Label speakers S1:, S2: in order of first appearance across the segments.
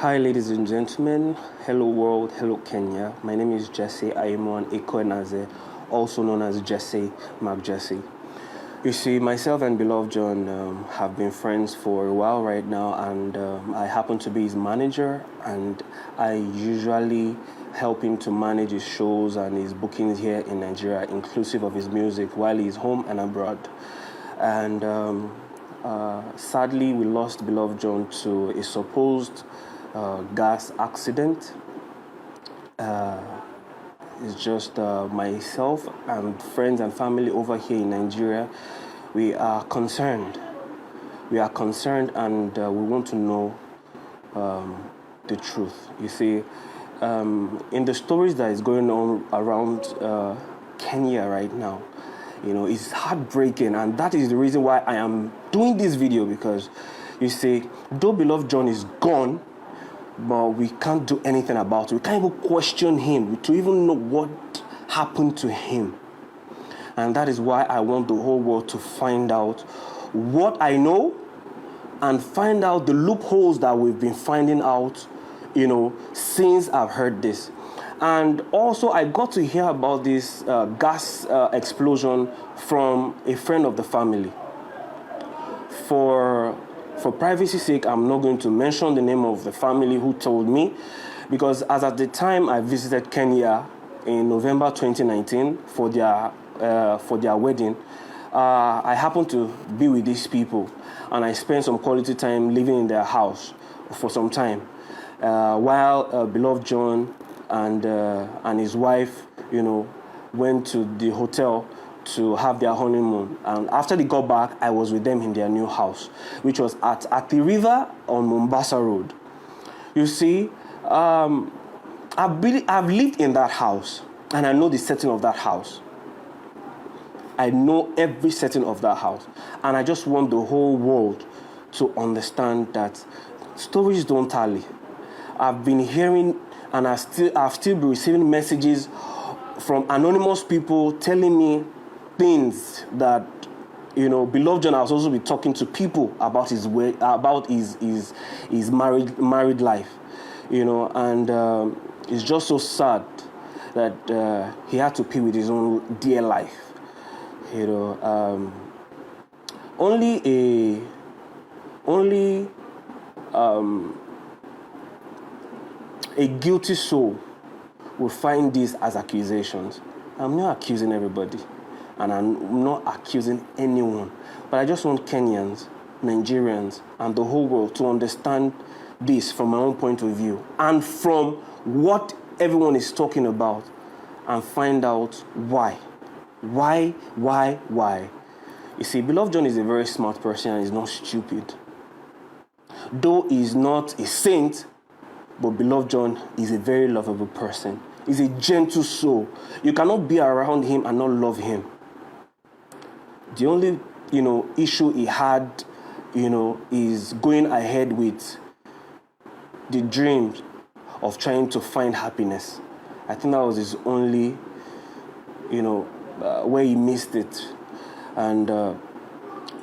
S1: Hi, ladies and gentlemen. Hello, world. Hello, Kenya. My name is Jesse Aimon Ekonaze, also known as Jesse Jesse. You see, myself and Beloved John have been friends for a while right now, and I happen to be his manager, and I usually help him to manage his shows and his bookings here in Nigeria, inclusive of his music, while he's home and abroad. And sadly, we lost Beloved John to a supposed gas accident. It's just myself and friends and family over here in Nigeria. We are concerned. And we want to know the truth. You see, in the stories that is going on around Kenya right now, you know, it's heartbreaking, and that is the reason why I am doing this video, because you see, though Beloved John is gone, but we can't do anything about it. We can't even question him to even know what happened to him. And that is why I want the whole world to find out what I know and find out the loopholes that we've been finding out, you know, since I've heard this. And also, I got to hear about this gas explosion from a friend of the family. For privacy's sake, I'm not going to mention the name of the family who told me, because as at the time I visited Kenya in November 2019 for their wedding, I happened to be with these people, and I spent some quality time living in their house for some time, while Beloved John and his wife, you know, went to the hotel to have their honeymoon. And after they got back, I was with them in their new house, which was at the river on Mombasa Road. You see, I've lived in that house, and I know the setting of that house. I know every setting of that house. And I just want the whole world to understand that stories don't tally. I've been hearing, and I've still been receiving messages from anonymous people telling me things that, you know, Beloved John has also been talking to people about his married life, you know, and it's just so sad that he had to pay with his own dear life, you know. Only a guilty soul will find these as accusations. I'm not accusing everybody, and I'm not accusing anyone, but I just want Kenyans, Nigerians, and the whole world to understand this from my own point of view and from what everyone is talking about, and find out why. You see, Beloved John is a very smart person and he's not stupid. Though he's not a saint, but Beloved John is a very lovable person. He's a gentle soul. You cannot be around him and not love him. The only, you know, issue he had, you know, is going ahead with the dream of trying to find happiness. I think that was his only, you know, where he missed it. And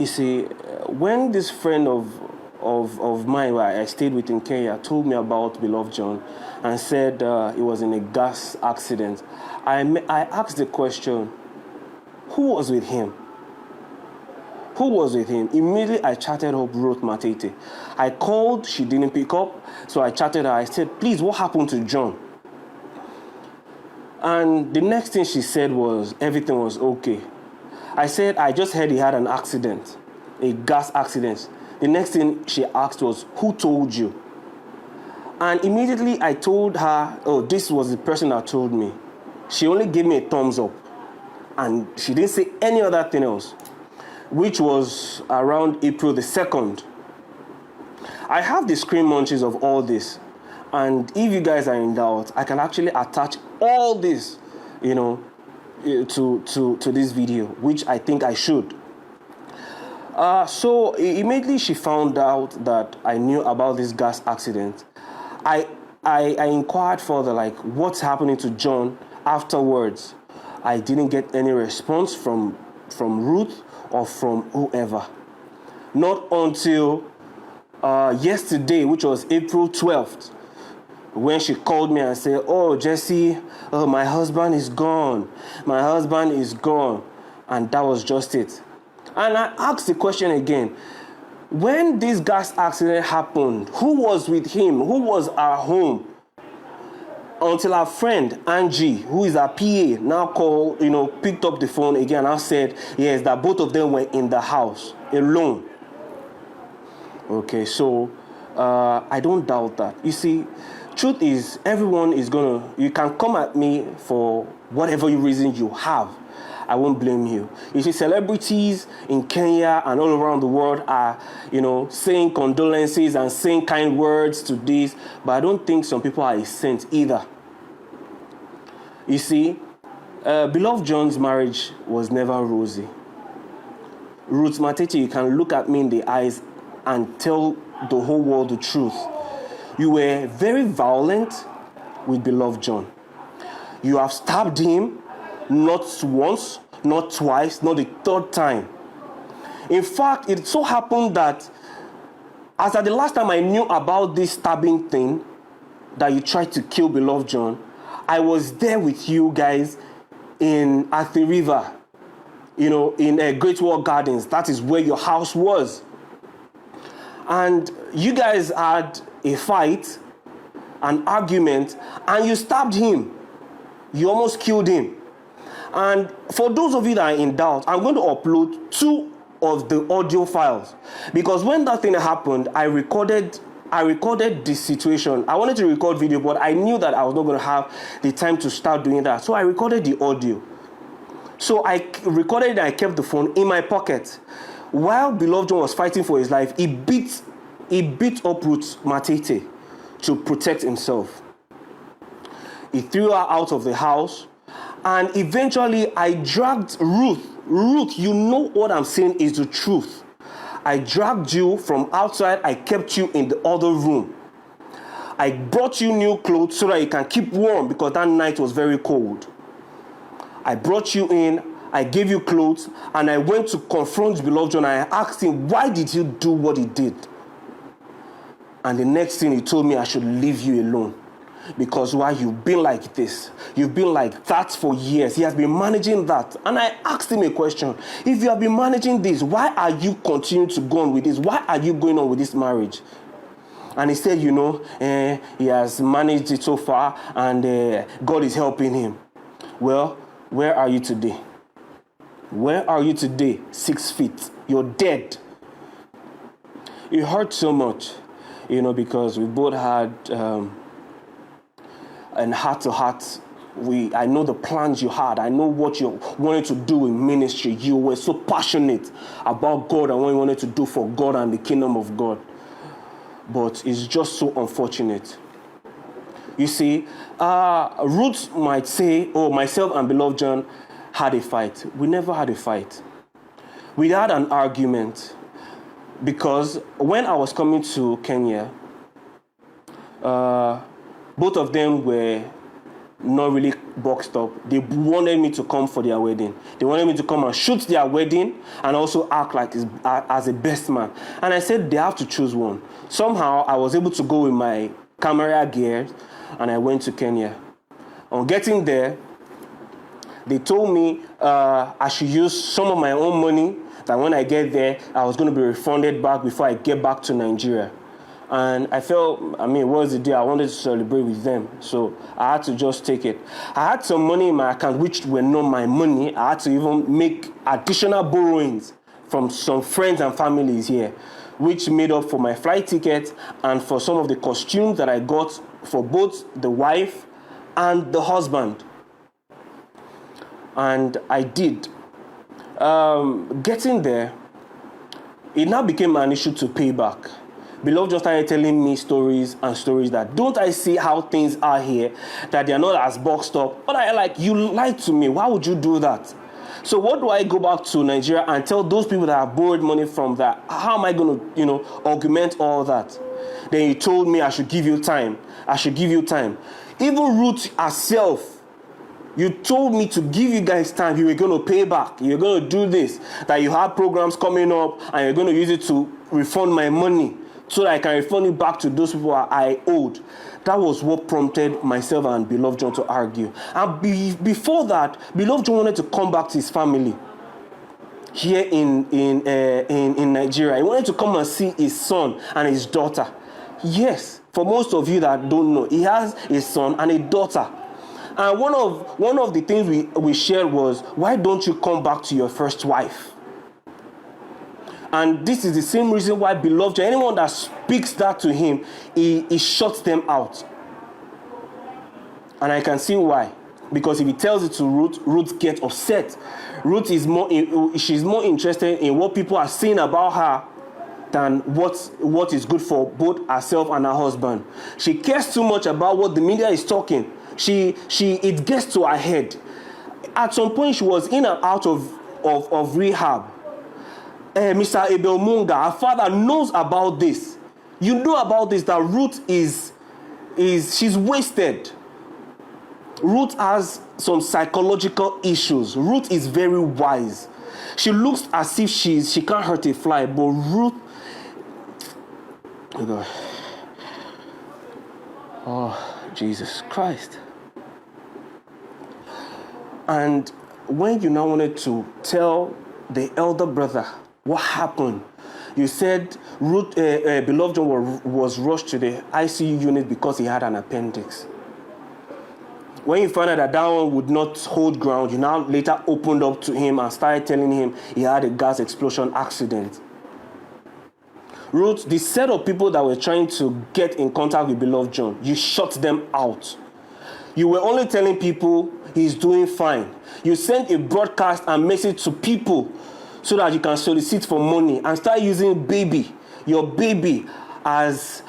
S1: you see, when this friend of mine, where I stayed with in Kenya, told me about Beloved John and said he was in a gas accident, I asked the question, who was with him? Who was with him? Immediately, I chatted up Ruth Matete. I called, she didn't pick up, so I chatted her. I said, please, what happened to John? And the next thing she said was, everything was okay. I said, I just heard he had an accident, a gas accident. The next thing she asked was, who told you? And immediately I told her, oh, this was the person that told me. She only gave me a thumbs up, and she didn't say any other thing else, which was around April the 2nd. I have the screen munchies of all this, and if you guys are in doubt, I can actually attach all this, you know, to this video, which I think I should. So immediately she found out that I knew about this gas accident. I inquired further, like, what's happening to John afterwards. I didn't get any response from Ruth or from whoever. Not until yesterday, which was April 12th, when she called me and said, "Oh, Jesse, my husband is gone. My husband is gone." And that was just it. And I asked the question again. When this gas accident happened, who was with him? Who was at home? Until our friend, Angie, who is our PA, now picked up the phone again and said, yes, that both of them were in the house, alone. Okay, so I don't doubt that. You see, truth is, everyone is you can come at me for whatever reason you have. I won't blame you. You see, celebrities in Kenya and all around the world are, saying condolences and saying kind words to this, but I don't think some people are a saint either. You see, Belovedjohn'S marriage was never rosy. Ruth Matete, you can look at me in the eyes and tell the whole world the truth. You were very violent with Belovedjohn. You have stabbed him not once, not twice, not the third time. In fact, it so happened that as at the last time I knew about this stabbing thing, that you tried to kill Belovedjohn, I was there with you guys at the river, in Great Wall Gardens. That is where your house was. And you guys had a fight, an argument, and you stabbed him. You almost killed him. And for those of you that are in doubt, I'm going to upload 2 of the audio files. Because when that thing happened, I recorded this situation. I wanted to record video, but I knew that I was not going to have the time to start doing that. So I recorded the audio. So I recorded it and I kept the phone in my pocket. While Belovedjohn was fighting for his life, he beat up Ruth Matete to protect himself. He threw her out of the house. And eventually, I dragged Ruth. Ruth, you know what I'm saying is the truth. I dragged you from outside. I kept you in the other room. I brought you new clothes so that you can keep warm because that night was very cold. I brought you in. I gave you clothes. And I went to confront Belovedjohn. I asked him, why did you do what he did? And the next thing he told me, I should leave you alone. Because why? You've been like this. You've been like that for years. He has been managing that. And I asked him a question. If you have been managing this, why are you continuing to go on with this? Why are you going on with this marriage? And he said, he has managed it so far and God is helping him. Well, where are you today? Where are you today? 6 feet. You're dead. It hurt so much, because we both had... and heart-to-heart, I know the plans you had. I know what you wanted to do in ministry. You were so passionate about God and what you wanted to do for God and the kingdom of God. But it's just so unfortunate. You see, Ruth might say, myself and Belovedjohn had a fight. We never had a fight. We had an argument because when I was coming to Kenya, both of them were not really boxed up. They wanted me to come for their wedding. They wanted me to come and shoot their wedding and also act like as a best man. And I said they have to choose one. Somehow I was able to go with my camera gear and I went to Kenya. On getting there, they told me I should use some of my own money, that when I get there, I was going to be refunded back before I get back to Nigeria. And I felt, it was the day I wanted to celebrate with them. So I had to just take it. I had some money in my account, which were not my money. I had to even make additional borrowings from some friends and families here, which made up for my flight ticket and for some of the costumes that I got for both the wife and the husband. And I did. Getting there, it now became an issue to pay back. Beloved just started telling me stories that don't I see how things are here, that they are not as boxed up. But I you lied to me. Why would you do that? So what do I go back to Nigeria and tell those people that have borrowed money from that? How am I going to, augment all that? Then you told me I should give you time. I should give you time. Even Ruth herself, you told me to give you guys time. You were going to pay back. You're going to do this. That you have programs coming up and you're going to use it to refund my money so that I can refund it back to those people I owed. That was what prompted myself and Beloved John to argue. And before that, Beloved John wanted to come back to his family here in Nigeria. He wanted to come and see his son and his daughter. Yes, for most of you that don't know, he has a son and a daughter. And one of the things we shared was, why don't you come back to your first wife? And this is the same reason why Beloved John, anyone that speaks that to him, he shuts them out. And I can see why. Because if he tells it to Ruth, Ruth gets upset. Ruth she's more interested in what people are saying about her than what is good for both herself and her husband. She cares too much about what the media is talking. It gets to her head. At some point, she was in and out of rehab. Mr. Abel Munga, her father, knows about this. You know about this, that Ruth she's wasted. Ruth has some psychological issues. Ruth is very wise. She looks as if she can't hurt a fly, but Ruth, oh God, oh Jesus Christ. And when you now wanted to tell the elder brother what happened, you said Beloved John was rushed to the ICU unit because he had an appendix. When you found out that one would not hold ground, you now later opened up to him and started telling him he had a gas explosion accident. Ruth, the set of people that were trying to get in contact with Beloved John, you shut them out. You were only telling people he's doing fine. You sent a broadcast and message to people so that you can solicit for money and start using your baby, as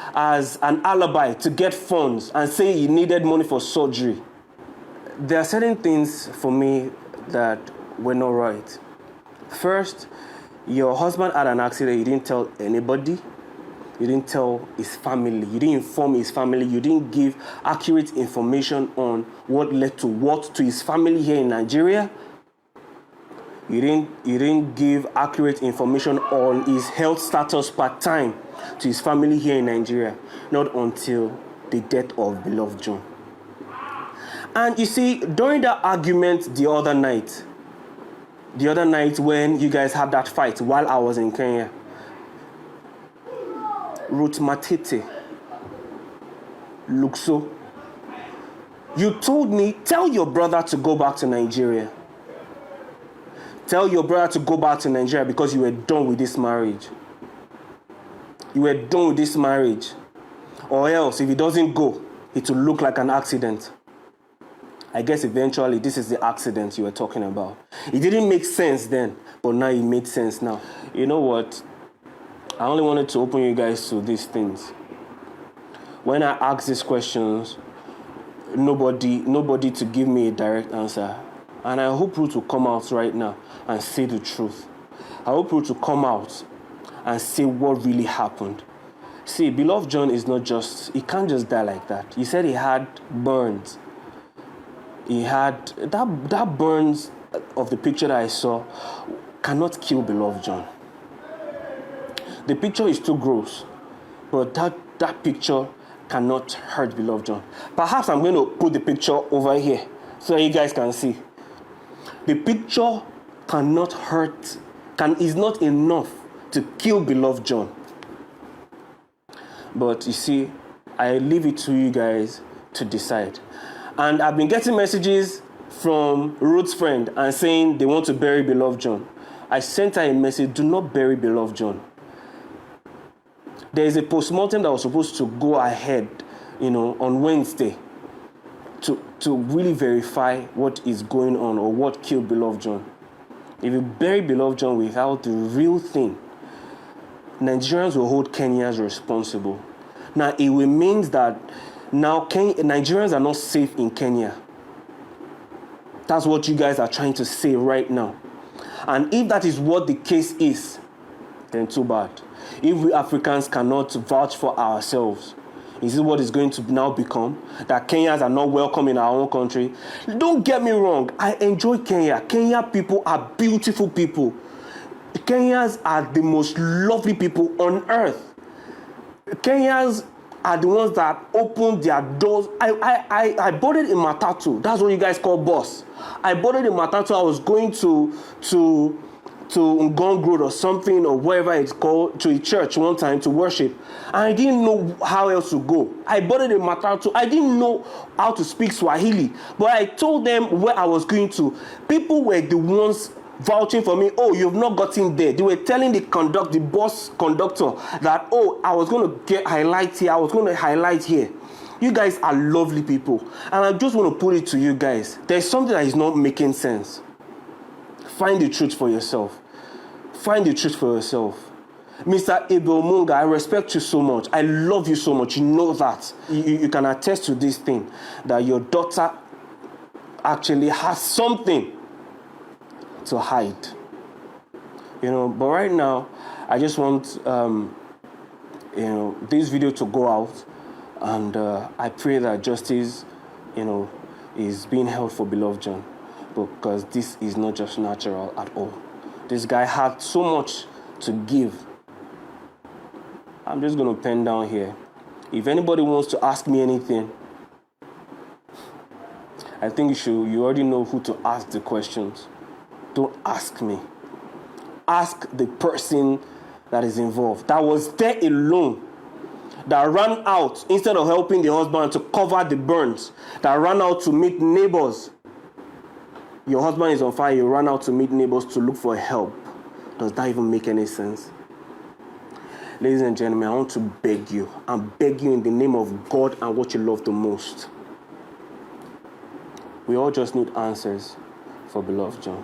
S1: an alibi to get funds and say you needed money for surgery. There are certain things for me that were not right. First, your husband had an accident. You didn't tell anybody. You didn't tell his family. You didn't inform his family. You didn't give accurate information on what led to what to his family here in Nigeria. You didn't give accurate information on his health status part-time to his family here in Nigeria. Not until the death of Beloved John. And you see, during that argument the other night when you guys had that fight while I was in Kenya, Ruth Matete, Luxo, you told me, tell your brother to go back to Nigeria. Tell your brother to go back to Nigeria because you were done with this marriage. You were done with this marriage. Or else, if he doesn't go, it will look like an accident. I guess eventually this is the accident you were talking about. It didn't make sense then, but now it made sense now. You know what? I only wanted to open you guys to these things. When I ask these questions, nobody to give me a direct answer. And I hope Ruth will come out right now and say the truth. I hope Ruth will come out and say what really happened. See, Beloved John is not just, he can't just die like that. He said he had burns. He had, that burns of the picture that I saw cannot kill Beloved John. The picture is too gross, but that picture cannot hurt Beloved John. Perhaps I'm going to put the picture over here so you guys can see. The picture cannot hurt, is not enough to kill Beloved John. But you see, I leave it to you guys to decide. And I've been getting messages from Ruth's friend and saying they want to bury Beloved John. I sent her a message, do not bury Beloved John. There is a postmortem that was supposed to go ahead, on Wednesday to really verify what is going on or what killed Beloved John. If you bury Beloved John without the real thing, Nigerians will hold Kenyans responsible. Now, it remains that now Nigerians are not safe in Kenya. That's what you guys are trying to say right now. And if that is what the case is, then too bad. If we Africans cannot vouch for ourselves, is it what is going to now become? That Kenyans are not welcome in our own country? Don't get me wrong. I enjoy Kenya. Kenya people are beautiful people. Kenyans are the most lovely people on earth. Kenyans are the ones that opened their doors. I bought it in Matatu. That's what you guys call bus. I bought it in Matatu. I was going to Ngong Road or something, or whatever it's called, to a church one time to worship. And I didn't know how else to go. I bought it in Matatu. I didn't know how to speak Swahili. But I told them where I was going to. People were the ones vouching for me. Oh, you've not gotten there. They were telling the bus conductor that, oh, I was going to get highlight here. I was going to highlight here. You guys are lovely people. And I just want to put it to you guys. There's something that is not making sense. Find the truth for yourself. Find the truth for yourself. Mr. Abel Munga, I respect you so much. I love you so much. You know that. You can attest to this thing, that your daughter actually has something to hide. But right now, I just want, this video to go out. And I pray that justice, is being held for Beloved John. Because this is not just natural at all. This guy had so much to give. I'm just going to pen down here. If anybody wants to ask me anything, I think you already know who to ask the questions. Don't ask me. Ask the person that is involved, that was there alone, that ran out instead of helping the husband to cover the burns, that ran out to meet neighbors. Your husband is on fire, you run out to meet neighbors to look for help. Does that even make any sense? Ladies and gentlemen, I want to beg you. I beg you in the name of God and what you love the most. We all just need answers for Beloved John.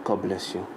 S1: God bless you.